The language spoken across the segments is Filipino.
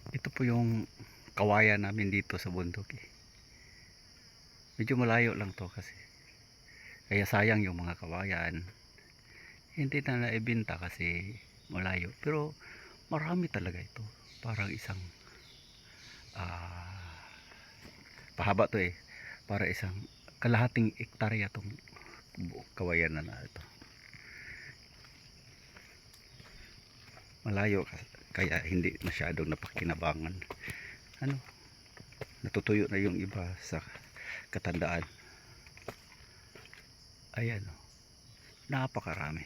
Ito po yung kawayan namin dito sa bundok eh. Medyo malayo lang to kasi. Kaya sayang yung mga kawayan. Hindi na naibenta kasi malayo. Pero marami talaga ito. Parang isang ah, pahaba to eh. Para isang kalahating ektarya tong kawayan na ito. Malayo kaya hindi masyadong napakinabangan. Ano, natutuyo na yung iba sa katandaan. Ayan o, napakarami.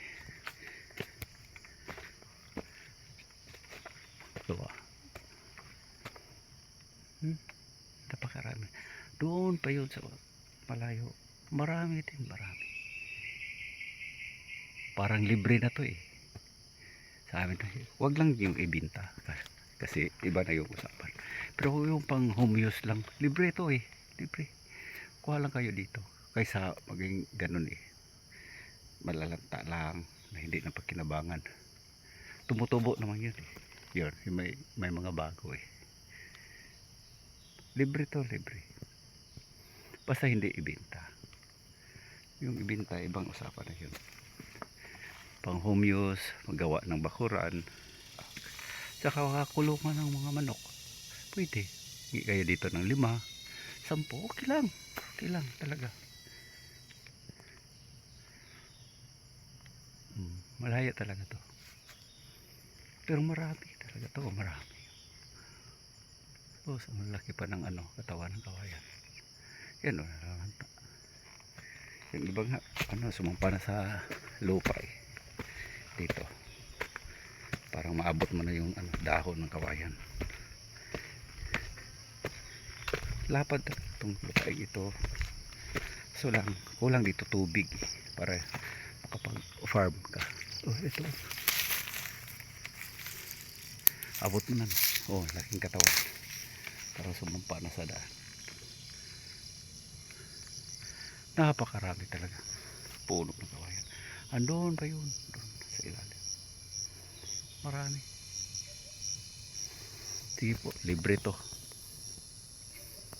Ito napakarami. Doon pa yun sa malayo, marami din, marami. Parang libre na to eh sa amin. Wag lang yung ibinta kasi iba na yung usapan. Pero yung pang home use lang, libre to eh, libre. Kuha lang kayo dito kaysa maging ganun eh, malalanta lang na hindi na pagkinabangan. Tumutubo naman yun eh. Yun, may mga bago eh. Libre to, libre. Basta hindi ibinta. Yung ibinta, ibang usapan na yun. Pang home use, magawa ng bakuran, saka kulungan ng mga manok. Pwede. Kaya dito ng 5, 10, okay lang. Okay lang talaga. Malaya talaga to. Pero marami talaga to, marami. Oh, ang laki pa ng katawan ng kawayan. Yan o, yung iba nga, sumampa na sa lupa eh. Dito. Parang maabot mo na yung dahon ng kawayan. Lapad itong lupain ito. So lang, kulang dito tubig para makapag-farm ka. Oh, ito. Abot mo na. Oh, laking katawan. Para sumampa na sa daan. Napakarami talaga. Puno ng kawayan. Andun pa yun. Doon sa ilalim. Marami. Sige po, libre to.